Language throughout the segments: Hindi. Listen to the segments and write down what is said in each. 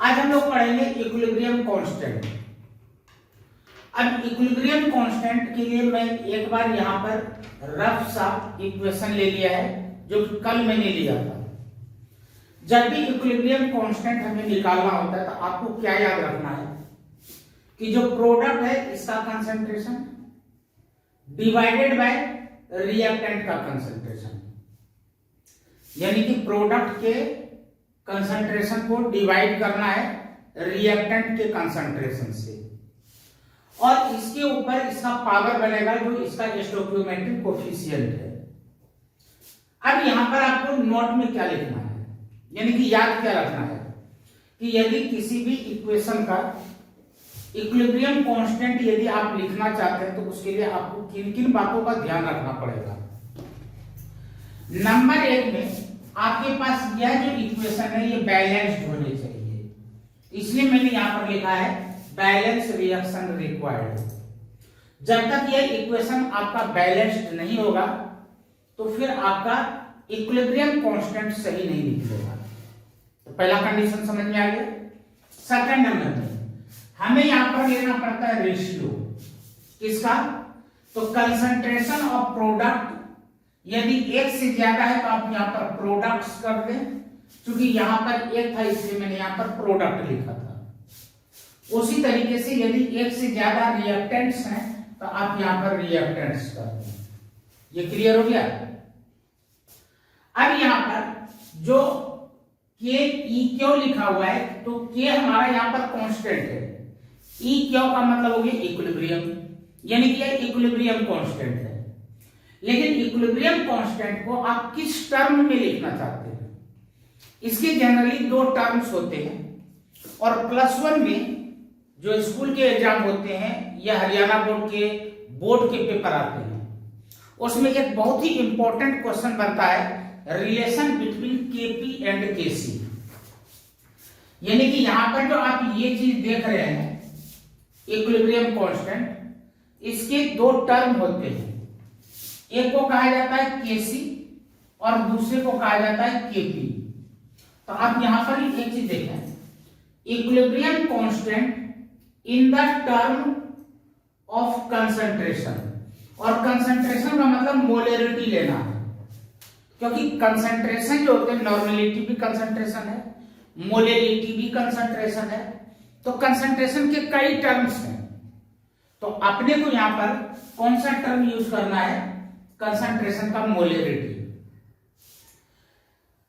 आज हम लोग पढ़ेंगे इक्विलिब्रियम कांस्टेंट। अब इक्विलिब्रियम कांस्टेंट के लिए मैं एक बार यहाँ पर रफ सा इक्वेशन ले लिया है जो कि कल मैंने लिया था। जब भी इक्विलिब्रियम कांस्टेंट हमें निकालना होता है तो आपको क्या याद रखना है कि जो प्रोडक्ट है इसका कंसंट्रेशन डिवाइडेड बाय रिएक्टेंट का कंसंट्रेशन, यानी कि प्रोडक्ट के कंसंट्रेशन को डिवाइड करना है रिएक्टेंट के कंसंट्रेशन से, और इसके ऊपर इसका पावर बनेगा जो इसका स्टोइकियोमेट्रिक कोफिशिएंट है। अब यहां पर आपको नोट में क्या लिखना है, यानी कि याद क्या रखना है कि यदि किसी भी इक्वेशन का इक्विलिब्रियम कांस्टेंट यदि आप लिखना चाहते हैं तो उसके लिए आपको किन किन बातों का ध्यान रखना पड़ेगा। नंबर एक में आपके पास यह जो इक्वेशन है ये बैलेंस्ड होनी चाहिए, इसलिए मैंने यहां पर लिखा है बैलेंस रिएक्शन रिक्वायर्ड। जब तक यह इक्वेशन आपका बैलेंस्ड नहीं होगा तो फिर आपका इक्विलिब्रियम कांस्टेंट सही नहीं निकलेगा। तो पहला कंडीशन समझ में आ गया। सेकंड नंबर में हमें यहां पर लेना पड़ता है रेशियो किसका, तो कंसंट्रेशन ऑफ प्रोडक्ट यदि एक से ज्यादा है तो आप यहां पर प्रोडक्ट्स कर दें, क्योंकि यहां पर एक था इसलिए मैंने यहां पर प्रोडक्ट लिखा था। उसी तरीके से यदि एक से ज्यादा रिएक्टेंट्स हैं तो आप यहां पर रिएक्टेंट्स कर दें। ये क्लियर हो गया। अब यहां पर जो के ई क्यू लिखा हुआ है तो के हमारा यहां पर कांस्टेंट है, ई क्यू का मतलब हो गया इक्विलिब्रियम, यानी कि इक्विलिब्रियम कांस्टेंट है। लेकिन इक्विलिब्रियम कांस्टेंट को आप किस टर्म में लिखना चाहते हैं, इसके जनरली दो टर्म्स होते हैं, और +1 में जो स्कूल के एग्जाम होते हैं या हरियाणा बोर्ड के पेपर आते हैं उसमें एक बहुत ही इंपॉर्टेंट क्वेश्चन बनता है रिलेशन बिटवीन केपी एंड केसी। यानी कि यहां पर जो आप ये चीज देख रहे हैं इक्विलिब्रियम कांस्टेंट, इसके दो टर्म होते हैं, एक को कहा जाता है केसी और दूसरे को कहा जाता है केपी। तो आप यहां पर एक चीज देखें, equilibrium constant in the term of concentration, और कंसंट्रेशन का मतलब मोलरिटी लेना है, क्योंकि कंसंट्रेशन जो होते हैं नॉर्मेलिटी भी कंसंट्रेशन है, मोलरिटी भी कंसंट्रेशन है, तो कंसंट्रेशन के कई टर्म्स हैं। तो अपने को यहां पर कौन सा टर्म यूज करना है, कंसंट्रेशन का मोलरिटी।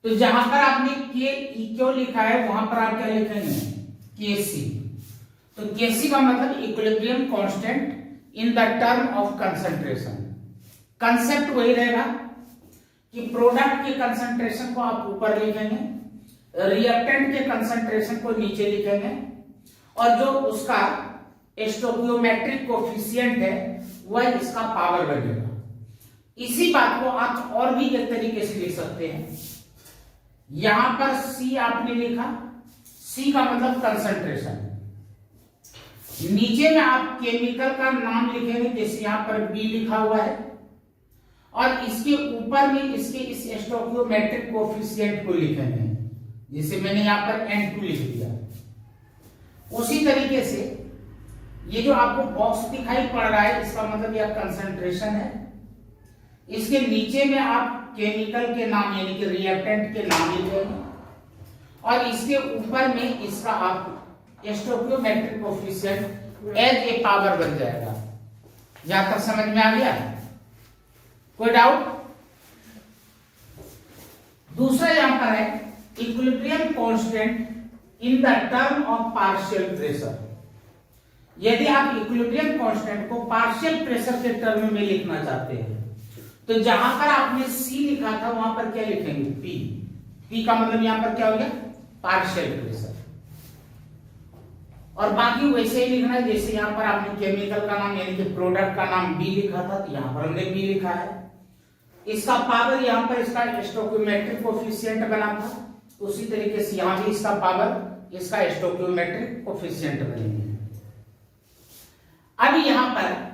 तो जहां पर आपने के ई क्यू लिखा है वहां पर आप क्या लिखेंगे, केसी। तो केसी का मतलब equilibrium constant in the term of concentration. Concept वही रहेगा कि प्रोडक्ट के कंसंट्रेशन को आप ऊपर लिखेंगे, रिएक्टेंट के कंसंट्रेशन को नीचे लिखेंगे, और जो उसका स्टोइकियोमेट्रिक कोफिशिएंट है वह इसका पावर बनेगा। इसी बात को आप और भी एक तरीके से लिख सकते हैं। यहां पर सी आपने लिखा, सी का मतलब कंसंट्रेशन, नीचे में आप केमिकल का नाम लिखेंगे जैसे यहां पर बी लिखा हुआ है, और इसके ऊपर में इसके इस स्टोइकियोमेट्रिक कोफिशिएंट को लिखेंगे जैसे मैंने यहां पर N2 लिख दिया। उसी तरीके से ये जो आपको बॉक्स दिखाई पड़ रहा है इसका मतलब यह कंसंट्रेशन है, इसके नीचे में आप केमिकल के नाम यानी कि रिएक्टेंट के नाम लिखेंगे, और इसके ऊपर में इसका आप stoichiometric coefficient as a power बन जाएगा। यहां तक समझ में आ गया, कोई डाउट? दूसरा यहां पर है equilibrium constant in the term of partial pressure. यदि आप इक्विलिब्रियम कांस्टेंट को पार्शियल प्रेशर के टर्म में लिखना चाहते हैं तो जहां पर आपने सी लिखा था वहां पर क्या लिखेंगे, पी। पी का मतलब यहां पर क्या हो गया, पार्शियल प्रेशर। और बाकी वैसे ही लिखना है जैसे यहां पर आपने केमिकल का नाम यानी कि प्रोडक्ट का नाम बी लिखा था तो यहां पर हमने बी लिखा है। इसका पावर यहां पर इसका स्टोइकियोमेट्रिक कोफिशिएंट बना था, उसी तरीके से यहां भी इसका पावर इसका स्टोइकियोमेट्रिक कोफिशिएंट बनेंगे। अब यहां पर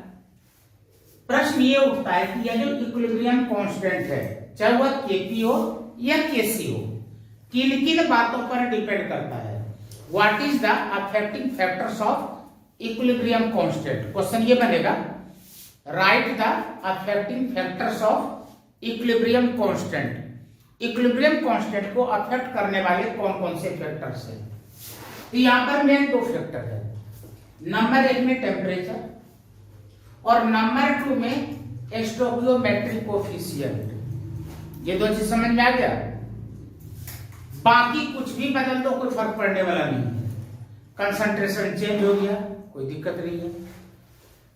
प्रश्न ये उठता है कि यह जो इक्विलिब्रियम कांस्टेंट है चाहे वह केपी हो या केसी हो, किन किन बातों पर डिपेंड करता है। What is the affecting factors of equilibrium constant. Question ये बनेगा, right the affecting factors of equilibrium constant. Equilibrium constant को अफेक्ट करने वाले कौन कौन से फैक्टर्स हैं। तो यहां पर मेन दो फैक्टर है, नंबर एक में टेम्परेचर और नंबर टू में स्टोकियोमेट्रिक कोफिशिएंट। ये दो चीज समझ में आ गया। बाकी कुछ भी बदल दो कोई फर्क पड़ने वाला नहीं है। कंसंट्रेशन चेंज हो गया, कोई दिक्कत नहीं है।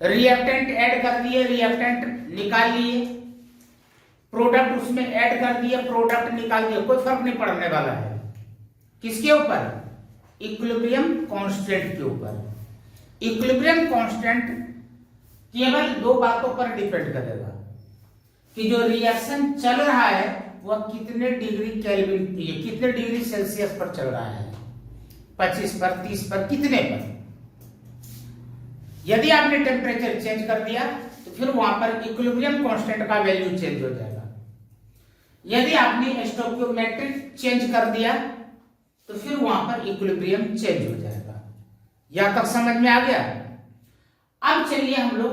रिएक्टेंट ऐड कर दिए, रिएक्टेंट निकाल लिए, प्रोडक्ट उसमें ऐड कर दिए, प्रोडक्ट निकाल दिए, कोई फर्क नहीं पड़ने वाला है। किसके ऊपर? इक्विलिब्रियम कांस्टेंट के ऊपर। इक्विलिब्रियम कांस्टेंट केवल दो बातों पर डिपेंड करेगा कि जो रिएक्शन चल रहा है वह कितने डिग्री केल्विन, कितने डिग्री सेल्सियस पर चल रहा है, 25 पर, 30 पर, कितने पर। यदि आपने टेम्परेचर चेंज कर दिया तो फिर वहां पर इक्विलिब्रियम कांस्टेंट का वैल्यू चेंज हो जाएगा। यदि आपने स्टोकियोमेट्रिक चेंज कर दिया तो फिर वहां पर इक्विलिब्रियम चेंज हो जाएगा। यहां तक समझ में आ गया। अब चलिए हम लोग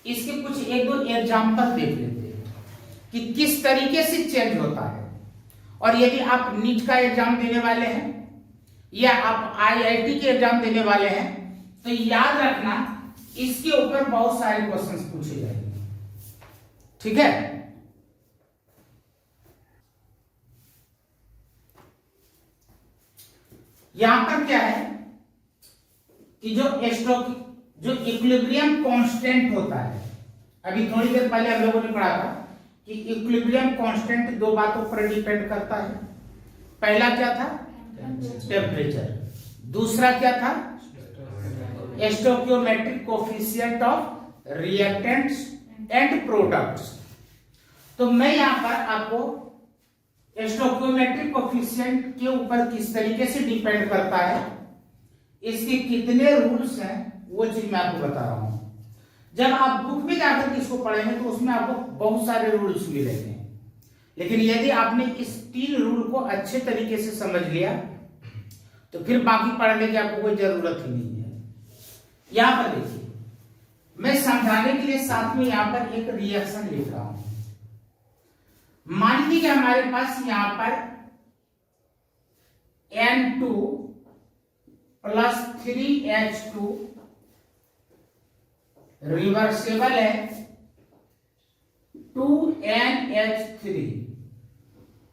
इसके कुछ एक दो एग्जांपल देख लेते हैं कि किस तरीके से चेंज होता है। और यदि आप नीट का एग्जाम देने वाले हैं या आप आईआईटी के एग्जाम देने वाले हैं तो याद रखना इसके ऊपर बहुत सारे क्वेश्चंस पूछे जाएंगे, ठीक है। यहां पर क्या है कि जो इक्विलिब्रियम कांस्टेंट होता है, अभी थोड़ी देर पहले हम लोगों ने पढ़ा था कि इक्विलिब्रियम कांस्टेंट दो बातों पर डिपेंड करता है। पहला क्या था? टेम्परेचर। दूसरा क्या था? Stoichiometric coefficient of reactants and products. तो मैं यहां पर आपको स्टोकियोमेट्रिक कोफिशिएंट के ऊपर किस तरीके से डिपेंड करता है, इसके कितने रूल्स हैं, वो चीज मैं आपको बता रहा हूं। जब आप बुक में जाकर इसको पढ़ेंगे तो उसमें आपको बहुत सारे रूल्स मिलेंगे, लेकिन यदि आपने इस 3 रूल को अच्छे तरीके से समझ लिया तो फिर बाकी पढ़ने की आपको कोई जरूरत ही नहीं है। यहां पर देखिए, मैं समझाने के लिए साथ में यहां पर एक रिएक्शन लिख रहा हूं। मान लीजिए हमारे पास यहां पर N2 प्लस 3H2 रिवर्सेबल है 2NH3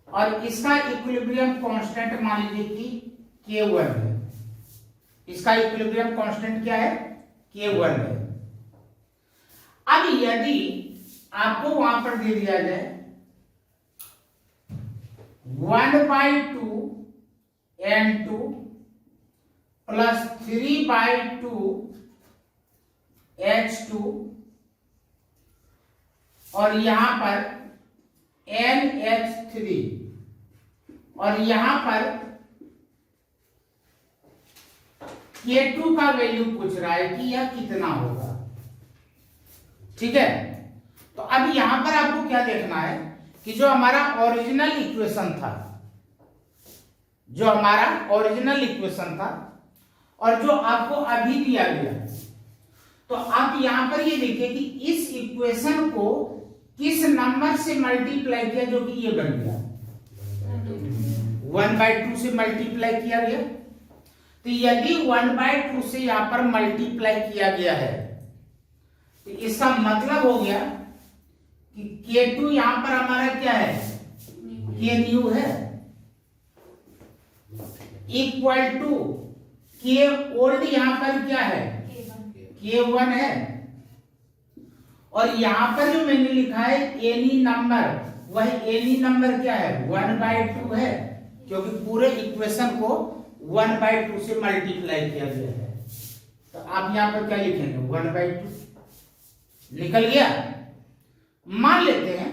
और इसका इक्विलिब्रियम कांस्टेंट मान लीजिए कि K1 है। इसका इक्विलिब्रियम कांस्टेंट क्या है? K1 है। अब यदि आपको वहां पर दे दिया जाए 1/2 N2 प्लस 3/2 H2 और यहां पर NH3 और यहां पर K2 का वैल्यू पूछ रहा है कि यह कितना होगा, ठीक है। तो अब यहां पर आपको क्या देखना है कि जो हमारा ओरिजिनल इक्वेशन था, जो हमारा ओरिजिनल इक्वेशन था और जो आपको अभी दिया गया, तो आप यहां पर ये देखिए कि इस इक्वेशन को किस नंबर से मल्टीप्लाई किया, जो कि ये बन गया 1/2 से मल्टीप्लाई किया गया। तो यदि 1/2 से यहां पर मल्टीप्लाई किया गया है तो इसका मतलब हो गया कि K2 यहां पर हमारा क्या है? K न्यू है, इक्वल टू K ओल्ड यहां पर क्या है? K1 है। और यहां पर जो मैंने लिखा है एनी नंबर, वह एनी नंबर क्या है? 1/2 है, क्योंकि पूरे इक्वेशन को 1/2 से मल्टीप्लाई किया गया है। तो आप यहां पर क्या लिखेंगे? 1/2 निकल गया। मान लेते हैं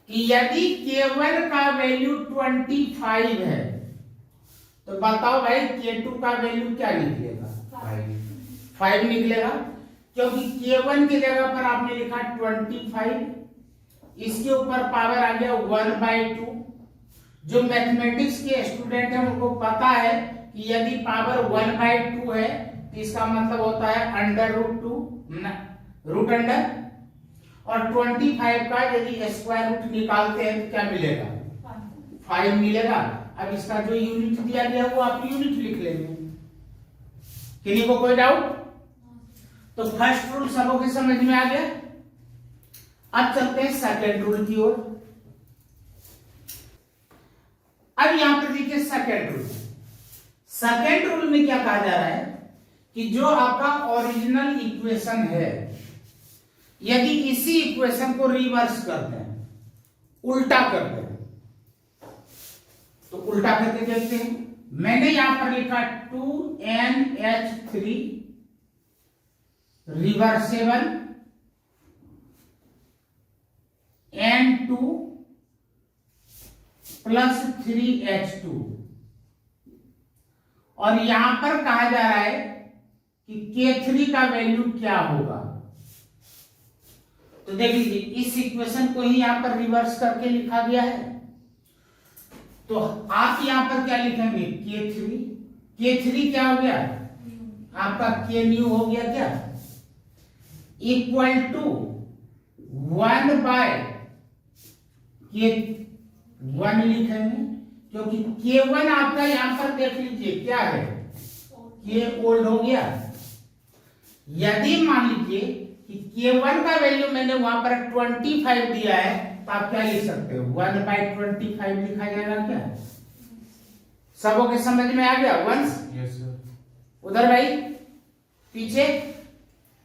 कि यदि K1 का वैल्यू 25 है तो बताओ भाई K2 का वैल्यू क्या निकलेगा? 5 निकलेगा, क्योंकि K1 की जगह पर आपने लिखा 25, इसके ऊपर पावर आ गया 1/2। जो मैथमेटिक्स के स्टूडेंट हैं उनको पता है कि यदि पावर 1/2 है तो इसका मतलब होता है √2 रूट अंडर, और 25 का यदि स्क्वायर रूट निकालते हैं तो क्या मिलेगा? 5 मिलेगा। अब इसका जो यूनिट दिया गया वो आप यूनिट लिख लेंगे। किसी को कोई डाउट? तो फर्स्ट रूल सबों के समझ में आ गया। अब चलते हैं सेकेंड रूल की ओर। अब यहां पर देखिए सेकेंड रूल। सेकेंड रूल में क्या कहा जा रहा है कि जो आपका ओरिजिनल इक्वेशन है, यदि इसी इक्वेशन को रिवर्स करते हैं, उल्टा करते हैं, तो उल्टा करके देखते हैं। मैंने यहां पर लिखा 2NH3 reversible N2 plus 3H2, और यहां पर कहा जा रहा है कि K3 का वैल्यू क्या होगा। तो देख लीजिए, इस इक्वेशन को ही यहां पर रिवर्स करके लिखा गया है। तो आप यहां पर क्या लिखेंगे? K3। K3 क्या हो गया? आपका K न्यू हो गया क्या? इक्वल टू 1/K1 लिखेंगे, क्योंकि K1 आपका यहां पर देख लीजिए क्या है? K ओल्ड हो गया। यदि मान लीजिए कि K1 का वैल्यू मैंने वहां पर 25 दिया है, तो आप क्या लिख सकते हो? 1/25 लिखा जाएगा क्या? सबों के समझ में आ गया? वंश यस सर। उधर भाई पीछे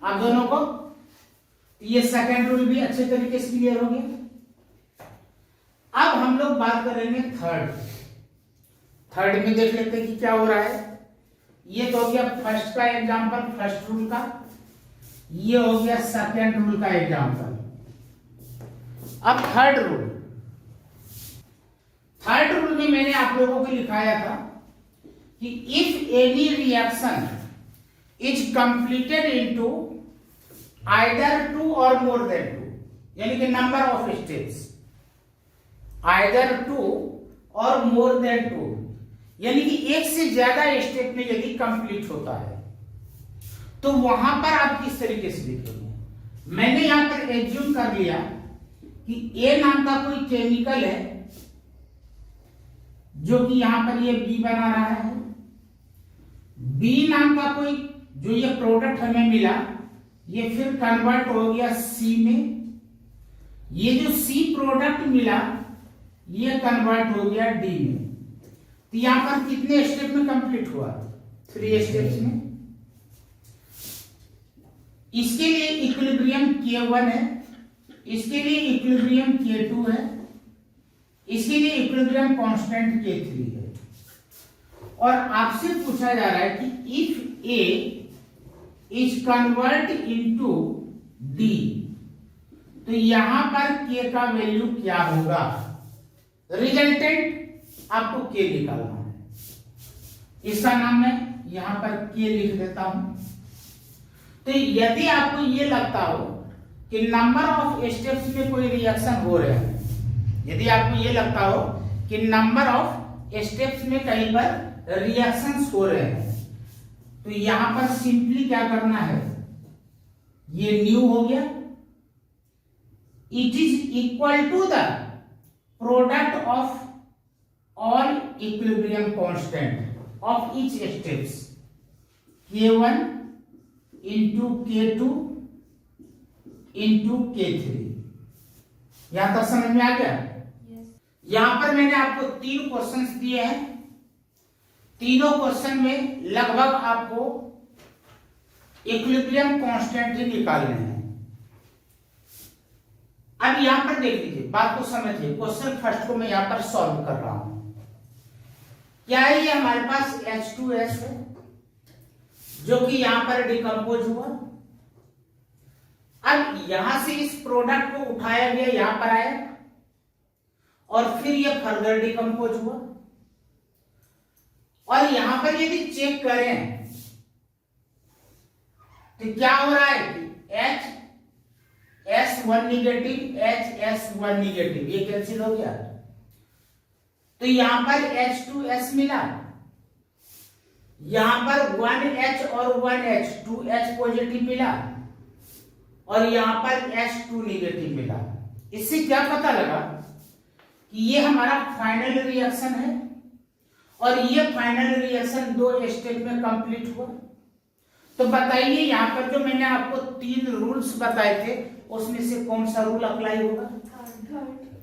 आप दोनों को ये सेकंड रूल भी अच्छे तरीके से क्लियर हो गया। अब हम लोग बात करेंगे थर्ड में देख लेते हैं कि क्या हो रहा है। ये तो हो गया फर्स्ट का एग्जांपल, फर्स्ट रूल का। ये हो गया सेकंड रूल का एग्जांपल। अब थर्ड रूल में मैंने आप लोगों को लिखाया था कि if any reaction is completed into either 2 और मोर देन 2, यानी कि नंबर ऑफ स्टेप्स, आइदर 2 और मोर देन 2, यानी कि एक से ज्यादा स्टेप में यदि कंप्लीट होता है, तो वहां पर आप किस तरीके से लिखेंगे? मैंने यहां पर एज्यूम कर लिया कि ए नाम का कोई केमिकल है, जो कि यहां पर ये बी बना रहा है। बी नाम का कोई जो ये प्रोडक्ट हमें मिला, ये फिर कन्वर्ट हो गया सी में। ये जो सी प्रोडक्ट मिला, ये कन्वर्ट हो गया डी में। तो यहां पर कितने स्टेप में कंप्लीट हुआ? 3 स्टेप्स में। इसके लिए इक्विलिब्रियम K1 है, इसके लिए इक्विलिब्रियम K2 है, इसके लिए इक्विलिब्रियम कांस्टेंट K3 है। और आपसे पूछा जा रहा है कि if A is convert into D, तो यहां पर K का वैल्यू क्या होगा? रिजल्टेंट आपको K निकालना है। इसका नाम मैं यहां पर K लिख देता हूं। तो यदि आपको ये लगता हो कि नंबर ऑफ स्टेप्स में कोई रिएक्शन हो रहा है, यदि आपको ये लगता हो कि नंबर ऑफ स्टेप्स में कहीं पर रिएक्शंस हो रहे हैं, तो यहां पर सिंपली क्या करना है? ये न्यू हो गया, it is equal to the product of all equilibrium constant of each steps, K1 into K2 into K3। यहां तक समझ में आ गया? यहां पर मैंने आपको 3 क्वेश्चंस दिए हैं। तीनों क्वेश्चन में लगभग आपको इक्विलिब्रियम कांस्टेंट ही निकालने हैं। अब यहां पर देख लीजिए, बात को समझिए। क्वेश्चन फर्स्ट को मैं यहां पर सॉल्व कर रहा हूं। क्या है? ये हमारे पास H2S है, जो कि यहां पर डिकम्पोज हुआ। अब यहां से इस प्रोडक्ट को उठाया गया, यहां पर आया, और फिर यह फर्दर डिकम्पोज हुआ। और यहां पर यदि चेक करें तो क्या हो रहा है कि HS1 निगेटिव, HS1 निगेटिव, ये कैंसिल हो गया। तो यहां पर H2S मिला। यहां पर 1H और 1H 2H पॉजिटिव मिला और यहां पर H2 निगेटिव मिला। इससे क्या पता लगा कि ये हमारा फाइनल रिएक्शन है और ये फाइनल रिएक्शन 2 स्टेप में कंप्लीट हुआ। तो बताइए यहां पर जो मैंने आपको 3 रूल्स बताए थे उसमें से कौन सा रूल अप्लाई होगा?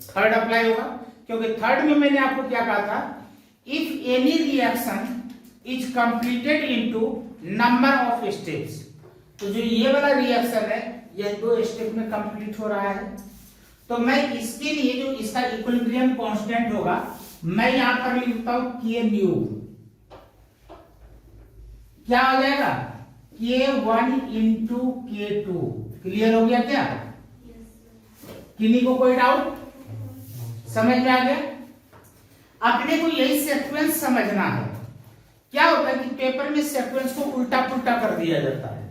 थर्ड अप्लाई होगा, क्योंकि थर्ड में मैंने आपको क्या कहा था, if any reaction is completed into number of steps. तो जो ये वाला रिएक्शन है यह 2 स्टेप में कंप्लीट हो रहा है। तो मैं इसके लिए जो इसका इक्विलिब्रियम कांस्टेंट होगा मैं यहां पर लिखता हूं के न्यू। क्या हो जाएगा? K1 into K2। क्लियर हो गया क्या? किन्हीं को कोई डाउट? समझ में आ गया? अपने को यही सीक्वेंस समझना है। क्या होता है कि पेपर में सीक्वेंस को उल्टा पुल्टा कर दिया जाता है।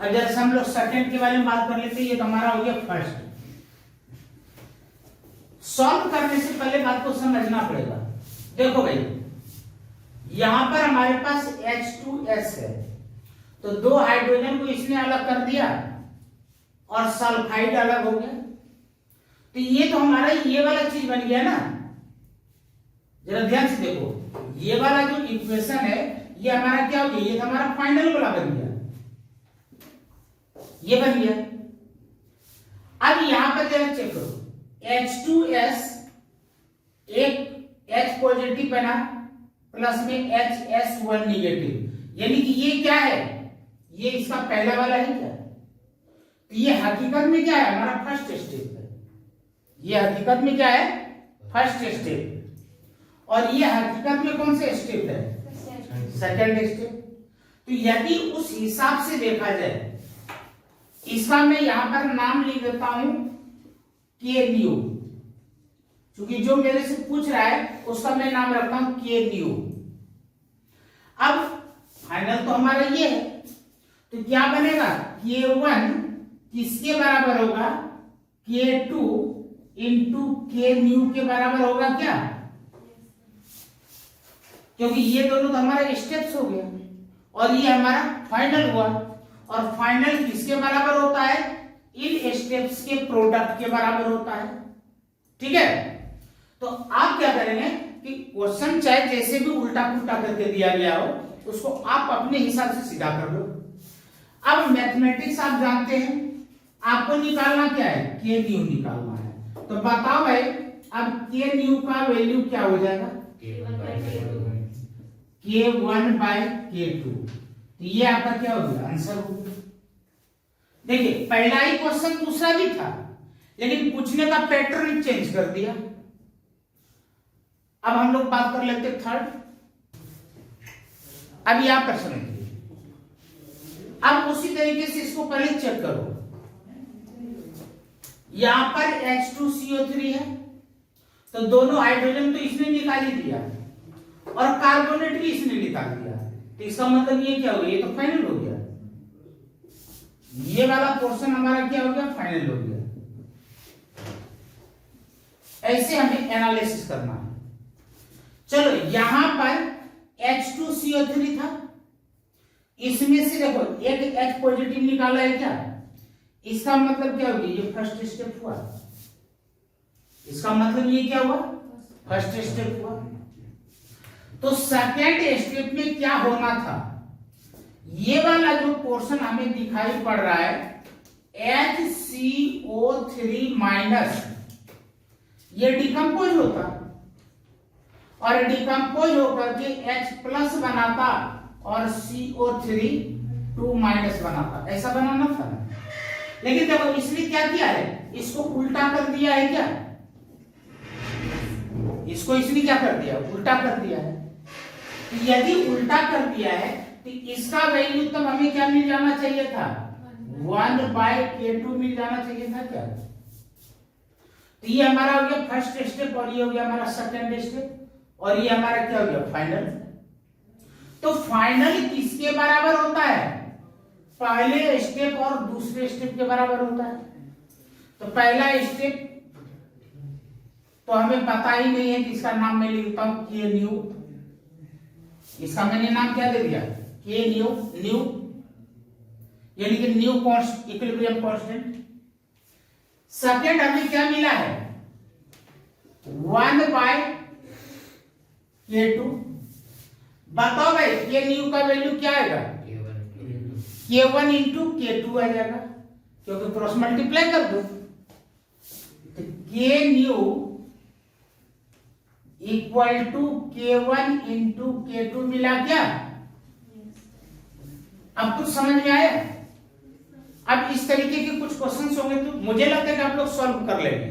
अब जैसे हम लोग सेकंड के बारे में बात कर लेते हैं, ये तो हमारा हो गया फर्स्ट। सॉल्व करने से पहले बात को समझना पड़ेगा। देखो भाई, यहां पर हमारे पास H2S है, तो 2 हाइड्रोजन को इसने अलग कर दिया और सल्फाइड अलग हो गया। तो ये तो हमारा ये वाला चीज बन गया ना। जरा ध्यान से देखो, ये वाला जो इक्वेशन है ये हमारा क्या हो गया? ये तो हमारा फाइनल वाला बन गया, ये बन गया। अब यहां पर जरा चेक करो, H2S एक H पॉजिटिव बना प्लस में HS1 निगेटिव, यानी कि ये क्या है? ये इसका पहला वाला है क्या? तो ये हकीकत में क्या है? हमारा फर्स्ट स्टेप है। ये हकीकत में क्या है? First step. और ये हकीकत में कौन सा स्टेप है? Second step. तो यदि उस हिसाब से देखा जाए, इसका मैं यहां पर नाम लिख देता हूं के न्यू, क्योंकि जो मेरे से पूछ रहा है उसका मैं नाम रखता हूं के न्यू। अब फाइनल तो हमारा ये है, तो क्या बनेगा? K1 किसके बराबर होगा? K2 इंटू के न्यू के बराबर होगा क्या? क्योंकि ये दोनों तो हमारा स्टेप्स हो गया और ये हमारा फाइनल हुआ। और फाइनल किसके बराबर होता है? इन स्टेप्स के प्रोडक्ट के बराबर होता है। ठीक है, तो आप क्या करेंगे कि क्वेश्चन चाहे जैसे भी उल्टा पुल्टा करके दिया गया हो उसको आप अपने हिसाब से सीधा कर लो। अब मैथमेटिक्स आप जानते हैं, आपको निकालना क्या है? के न्यू निकालना है। तो बताओ भाई, अब के न्यू का वैल्यू क्या हो जाएगा? K1 bye K2। तो ये आपका क्या हो गया? आंसर हो गया। देखिए, पहला ही क्वेश्चन दूसरा भी था, लेकिन पूछने का पैटर्न चेंज कर दिया। अब हम लोग बात कर लेते थर्ड। अब यहां पर समझिए, अब उसी तरीके से इसको पहले चेक करो। यहां पर H2CO3 है, तो दोनों हाइड्रोजन तो इसने निकाल ही दिया और कार्बोनेट भी इसने निकाल दिया। तो इसका मतलब ये क्या हो गया? ये तो फाइनल हो गया। ये वाला पोर्शन हमारा क्या हो गया? फाइनल हो गया। ऐसे हमें एनालिसिस करना है। चलो, यहां पर H2CO3 था, इसमें से देखो एक H पॉजिटिव निकाला है क्या? इसका मतलब क्या हो गया? ये फर्स्ट स्टेप हुआ। इसका मतलब ये क्या हुआ? फर्स्ट स्टेप हुआ। तो सेकेंड स्टेप में क्या होना था? ये वाला जो पोर्शन हमें दिखाई पड़ रहा है HCO3 माइनस, ये डिकम्पोज होता और डिकम्पोज होकर के H प्लस बनाता और CO3 2 माइनस बनाता। ऐसा बनाना था ना, लेकिन देखो इसने क्या किया है? इसको उल्टा कर दिया है क्या? इसको इसने क्या कर दिया? उल्टा कर दिया है। तो यदि उल्टा कर दिया है तो इसका वैल्यू तब हमें क्या मिल जाना चाहिए था? 1 बाय K2 मिल जाना चाहिए था क्या? तो ये हमारा हो गया फर्स्ट स्टेप और ये हो गया हमारा सेकंड स्टेप और ये हमारा क्या हो गया? फाइनल। तो फाइनल किसके बराबर होता है? पहले स्टेप और दूसरे स्टेप के बराबर होता है। तो पहला स्टेप तो हमें पता ही नहीं है, जिसका नाम मैं लिखता हूं के न्यू। इसका मैंने नाम क्या दे दिया, के न्यू, न्यू यानी कि न्यू इक्विलिब्रियम कांस्टेंट। सेकेंड हमें क्या मिला है, 1/K2। बताओ भाई के न्यू का वैल्यू क्या आएगा, K1 इंटू K2 आ जाएगा, क्योंकि क्रॉस मल्टीप्लाई कर दो। तो के new equal to K1 into K2 मिला क्या? अब कुछ समझ में आया? अब इस तरीके के कुछ क्वेश्चंस होंगे तो मुझे लगता है कि आप लोग सॉल्व कर लेंगे।